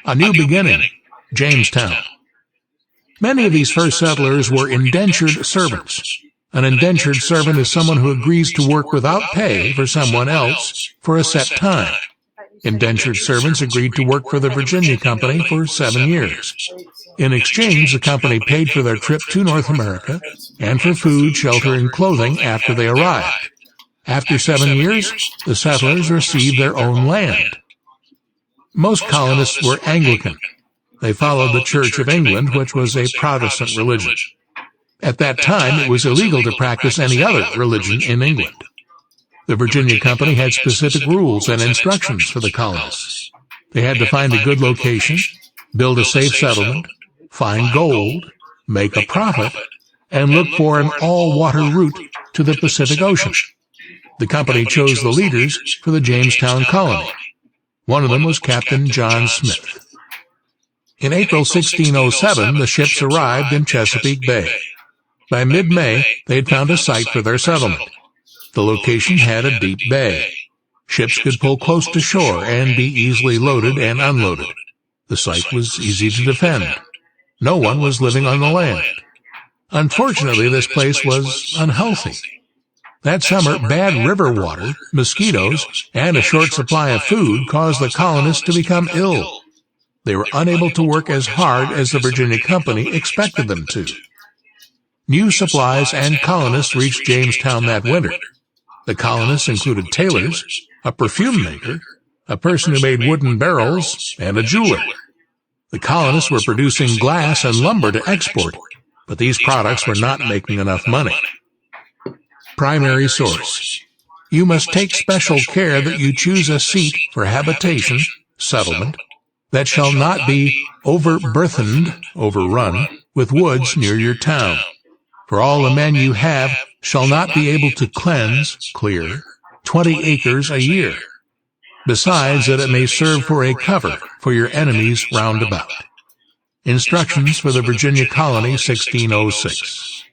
A new beginning, Jamestown. Many of these first settlers were indentured servants. An indentured servant is someone who agrees to work without pay for someone else for a set time. Indentured servants agreed to work for the Virginia Company for 7 years. In exchange, the company paid for their trip to North America and for food, shelter, and clothing after they arrived. After 7 years, the settlers received their own land. Most colonists were Anglican. They followed the Church of England, which was a Protestant religion. At that time, it was illegal to practice any other religion in England. The Virginia Company had specific rules and instructions for the colonists. They had to find a good location, build a safe settlement, find gold, make a profit, and look for an all-water route to the Pacific Ocean. The company chose the leaders for the Jamestown colony. One of them was Captain John Smith. In April 1607, the ships arrived in Chesapeake Bay. By mid-May, they had found a site for their settlement. The location had a deep bay. Ships could pull close to shore and be easily loaded and unloaded. The site was easy to defend. No one was living on the land. Unfortunately, this place was unhealthy. That summer, bad river water, mosquitoes, and a short supply of food caused the colonists to become ill. They were unable to work as hard as the Virginia Company expected them to. New supplies and colonists reached Jamestown that winter. The colonists included tailors, a perfume maker, a person who made wooden barrels, and a jeweler. The colonists were producing glass and lumber to export, but these products were not making enough money. Primary source. You must take special care that you choose a seat for habitation, settlement, that shall not be overburthened, overrun, with woods near your town. For all the men you have shall not be able to cleanse, clear, 20 acres a year, besides that it may serve for a cover for your enemies round about. Instructions for the Virginia Colony, 1606.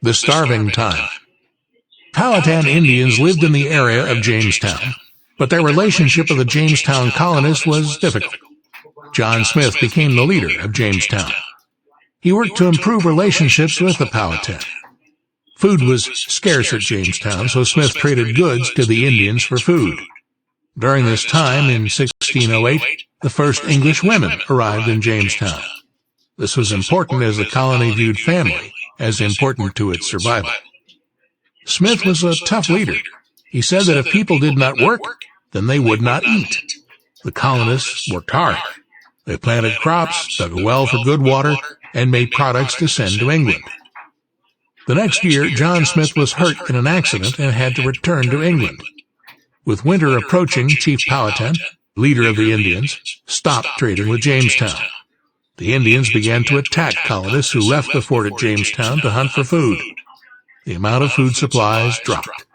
The starving time. Powhatan Indians lived in the area of Jamestown, but their relationship with the Jamestown colonists was difficult. John Smith became the leader of Jamestown. He worked to improve relationships with the Powhatan. Food was scarce at Jamestown, so Smith traded goods to the Indians for food. During this time, in 1608, the first English women arrived in Jamestown. This was important as the colony viewed family as important to its survival. Smith was a tough leader. He said that if people did not work, then they would not eat. The colonists worked hard. They planted crops, dug a well for good water, and made products to send to England. The next year, John Smith was hurt in an accident and had to return to England. With winter approaching, Chief Powhatan, leader of the Indians, stopped trading with Jamestown. The Indians began to attack colonists who left the fort at Jamestown to hunt for food. The amount of food supplies dropped.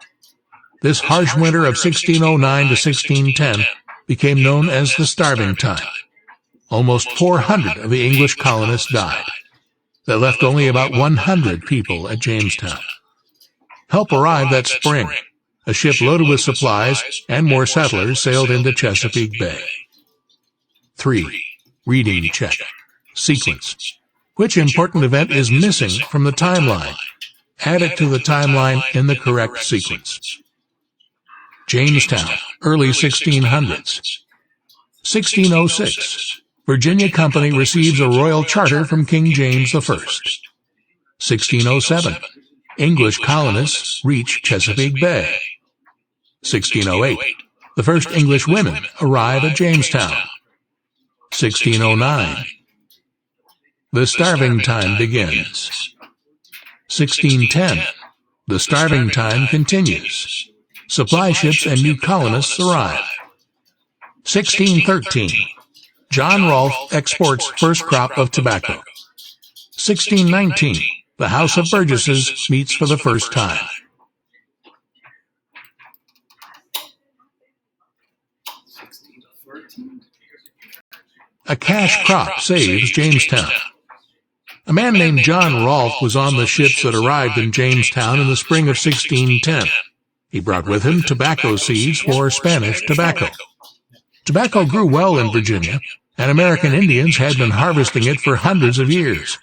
This harsh winter of 1609 to 1610 became known as the starving time. Almost 400 of the English colonists died. That left only about 100 people at Jamestown. Help arrived that spring. A ship loaded with supplies and more settlers sailed into Chesapeake Bay. 3. Reading check. Sequence. Which important event is missing from the timeline? Add it to the timeline in the correct sequence. Jamestown, early 1600s. 1606. Virginia Company receives a royal charter from King James I. 1607. English colonists reach Chesapeake Bay. 1608. The first English women arrive at Jamestown. 1609. The starving time begins. 1610. The starving time continues. Supply ships and new colonists arrive. 1613. John Rolfe exports first crop of tobacco. 1619. The House of Burgesses meets for the first time. A cash crop saves Jamestown. A man named John Rolfe was on the ships that arrived in Jamestown in the spring of 1610. He brought with him tobacco seeds for Spanish tobacco. Tobacco grew well in Virginia, and American Indians had been harvesting it for hundreds of years.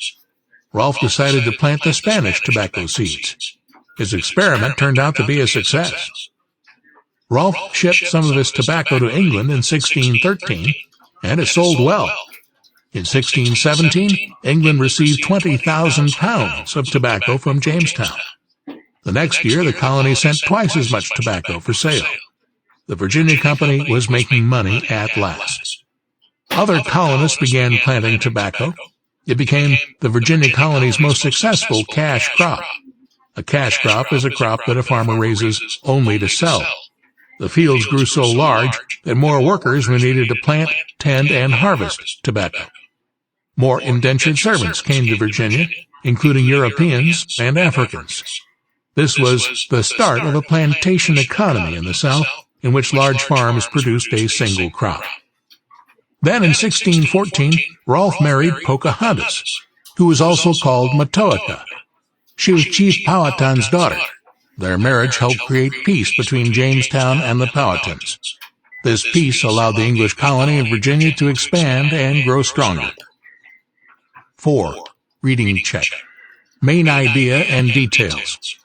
Rolfe decided to plant the Spanish tobacco seeds. His experiment turned out to be a success. Rolfe shipped some of his tobacco to England in 1613, and it sold well. In 1617, England received 20,000 pounds of tobacco from Jamestown. The next year, the colony sent twice as much tobacco for sale. The Virginia Company was making money at last. Other colonists began planting tobacco. It became the Virginia colony's most successful cash crop. A cash crop is a crop that a farmer raises only to sell. The fields grew so large that more workers were needed to plant, tend, and harvest tobacco. More indentured servants came to Virginia, including Europeans and Africans. This was the start of a plantation economy in the South, in which large farms produced a single crop. Then in 1614, Rolfe married Pocahontas, who was also called Matoaka. She was Chief Powhatan's daughter. Their marriage helped create peace between Jamestown and the Powhatans. This peace allowed the English colony in Virginia to expand and grow stronger. 4. Reading check. Main idea and details.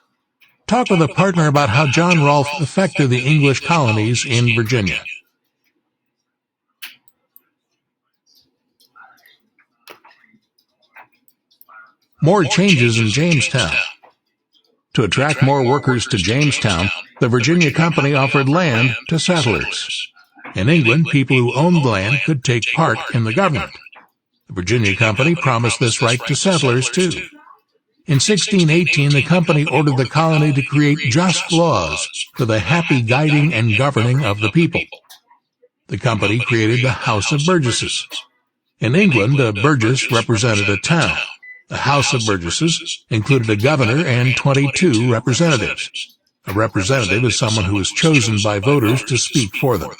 Talk with a partner about how John Rolfe affected the English colonies in Virginia. More changes in Jamestown. To attract more workers to Jamestown, the Virginia Company offered land to settlers. In England, people who owned land could take part in the government. The Virginia Company promised this right to settlers, too. In 1618, the company ordered the colony to create just laws for the happy guiding and governing of the people. The company created the House of Burgesses. In England, a burgess represented a town. The House of Burgesses included a governor and 22 representatives. A representative is someone who is chosen by voters to speak for them.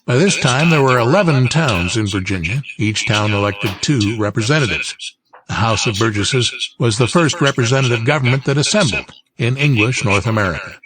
By this time, there were 11 towns in Virginia. Each town elected 2 representatives. The House of Burgesses was the first representative government that assembled in English North America.